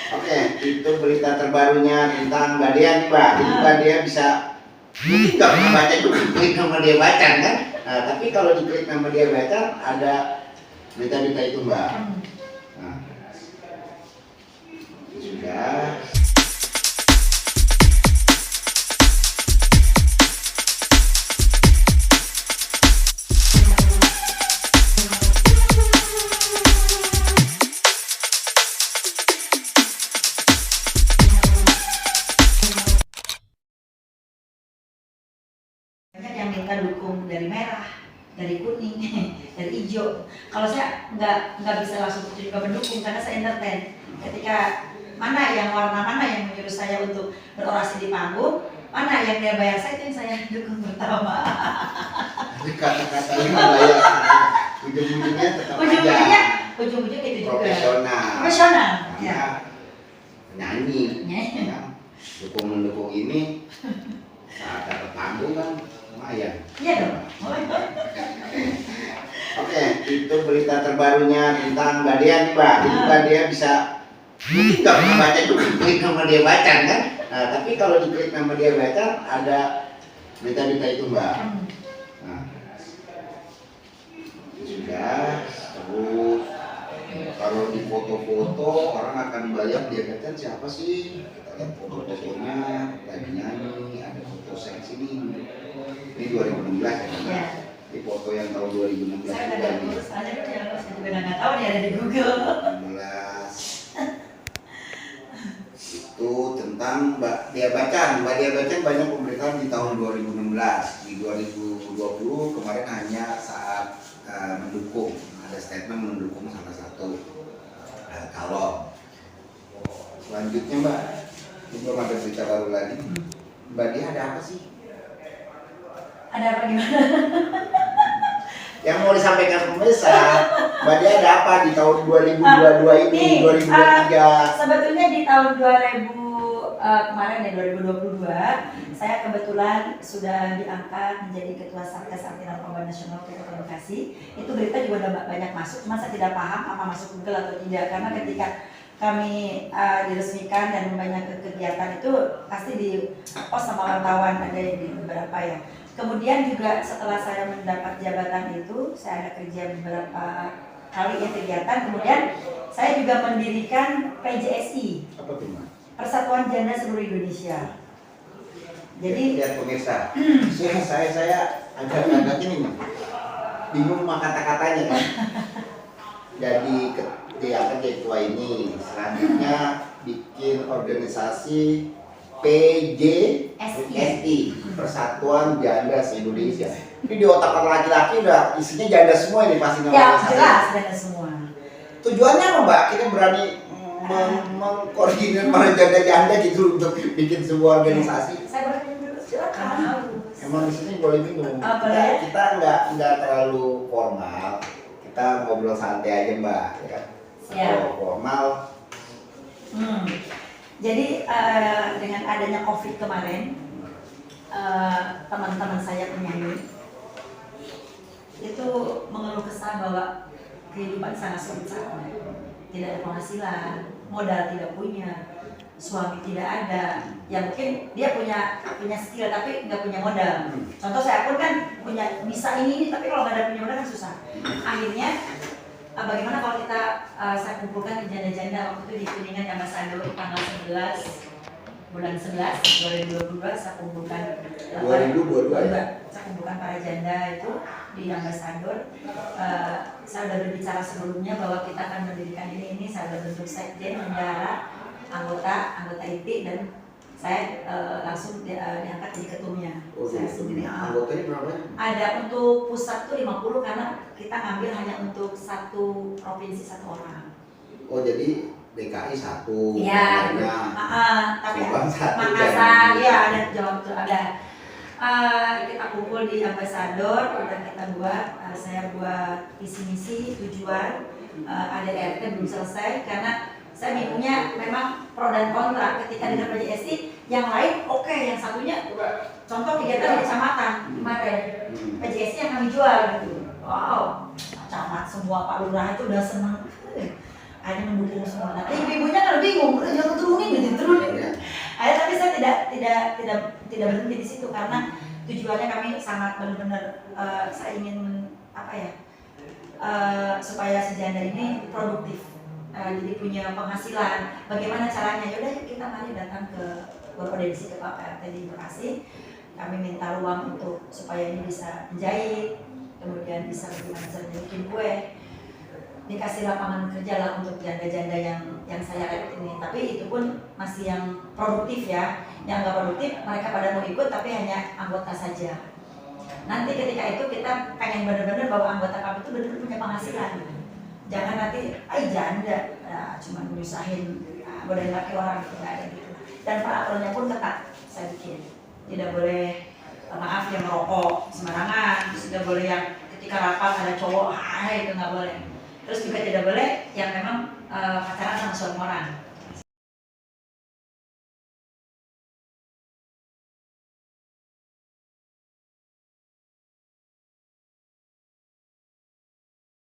Oke, itu berita terbarunya tentang Mbak Dea nih, Mbak. Jadi Mbak Dea bisa mungkin nggak pernah baca juga, klik nama dia baca kan. Nah, tapi kalau diklik nama dia baca ada berita-berita itu, Mbak. Nah, sudah. Yang minta dukung dari merah, dari kuning, dari hijau. Kalau saya nggak bisa langsung juga mendukung karena saya entertain. Ketika warna mana yang menyuruh saya untuk berorasi di panggung, mana yang dia bayar saya, itu yang saya dukung pertama. Tapi kata-katanya nggak layak. Ujung-ujungnya tetap Ujung-ujungnya itu juga profesional. Ya. Penyanyi. Ya. Dukung-mendukung ini saat dapat panggung kan lumayan. Iya dong. Oke, itu berita terbarunya tentang Mbak Dea nih, Mbak. Jadi Mbak Dea bisa mungkin nggak pernah baca juga, klik nama dia baca kan. Nah, tapi kalau diklik nama dia baca ada berita-berita itu, Mbak. Nah, sudah. Terus kalau di foto-foto orang akan bayar dia baca siapa sih? Kita lihat foto-fotonya lagi nyanyi, ada foto seksi ini 2016 ya kan? Ya. Di foto yang tahun 2016 Saya nggak ada urus, saya juga nggak tahu dia ada di Google. 2016 itu tentang Mbak Dea Bachchan. Mbak Dea Bachchan banyak pemberitaan di tahun 2016. Di 2020 kemarin hanya saat mendukung, ada statement mendukung salah satu calon. Selanjutnya Mbak, ini belum ada berita baru lagi. Mbak Dea ada apa sih? Ada apa gimana? Yang mau disampaikan pemirsa, Mbak Dea ada apa di tahun 2022 ini, 2023? Sebetulnya di tahun 2000 kemarin ya 2022, saya kebetulan sudah diangkat menjadi Ketua Satgas Anti Narkoba Nasional Kota Bekasi. Itu berita juga udah banyak masuk, cuma saya tidak paham apa masuk Google atau tidak, karena ketika kami diresmikan dan banyak kegiatan itu pasti di post sama wartawan, ada di beberapa ya. Kemudian juga setelah saya mendapat jabatan itu, saya ada kerja beberapa kali ya kegiatan. Kemudian saya juga mendirikan PJSI. Apa tuh, Mbak? Persatuan Janda Seluruh Indonesia. Jadi lihat pemirsa, saya agak ini nih, bingung sama kata-katanya kan. Jadi diangkat jadi ketua ini, selanjutnya bikin organisasi PJSI, Persatuan Janda Se-Indonesia. Ini di otak laki-laki udah isinya janda semua ini pasti nama ya organisasi. jelas janda semua. Tujuannya apa, Mbak? Kita berani mengkoordinir para janda-janda gitu untuk bikin sebuah organisasi. Saya berani dulu, silakan. Emang di sini boleh bingung. Boleh. Kita nggak terlalu formal. Kita ngobrol santai aja, Mbak. Ya. Kalau formal. Jadi dengan adanya COVID kemarin, teman-teman saya penyanyi itu mengeluh kesah bahwa kehidupan sangat sulit saat ini. Tidak ada penghasilan, modal tidak punya, suami tidak ada. Ya mungkin dia punya skill tapi nggak punya modal. Contoh saya pun kan bisa ini tapi kalau nggak ada punya modal kan susah. Akhirnya bagaimana kalau kita saya kumpulkan janda-janda waktu itu di Kuningan Ambassador tanggal 11 bulan 11 2022 saya kumpulkan 2022 saya kumpulkan para janda itu di Ambassador. Saya sudah berbicara sebelumnya bahwa kita akan mendirikan ini saya sudah bentuk sekjen, bendahara, anggota inti, dan saya langsung diangkat jadi ketumnya. Saya sendiri. Anggotanya berapa? Ada untuk pusat tuh 50 karena kita ngambil hanya untuk satu provinsi satu orang. Oh jadi DKI satu. Iya. Tapi Makassar ya ada Jawa Barat ada. Kita kumpul di Ambassador, udah kita buat, saya buat visi misi tujuan, ADRT belum selesai karena saya bingungnya memang pro dan kontra ketika dengan PJSI yang lain oke, yang satunya contoh kegiatan di kecamatan kemarin PJSI yang kami jual gitu. Wow, camat semua Pak Lurah itu udah senang. akhirnya mendukung semua. Nah ibu-ibunya kan bingung, udah jangan turunin gitu, turunin. Akhirnya tapi saya tidak berhenti di situ karena tujuannya kami sangat benar-benar saya ingin supaya si janda ini produktif, jadi punya penghasilan. Bagaimana caranya? Yaudah yuk kita mari datang ke Bapak Densi, ke Pak PRT di Bekasi. Kami minta ruang untuk supaya ini bisa menjahit, kemudian bisa bagaimana caranya bikin kue, dikasih lapangan kerja lah untuk janda-janda yang saya rekrut ini. Tapi itu pun masih yang produktif ya. Yang nggak produktif mereka pada mau ikut tapi hanya anggota saja. Nanti ketika itu kita pengen benar-benar bahwa anggota kami itu benar-benar punya penghasilan. Jangan nanti janda cuma nyusahin godain laki orang gitu, nggak ada gitu. Dan peraturannya pun ketat saya bikin. Tidak boleh maaf yang merokok sembarangan, tidak boleh yang ketika rapat ada cowok itu nggak boleh. Terus juga tidak boleh yang memang pacaran sama suami orang.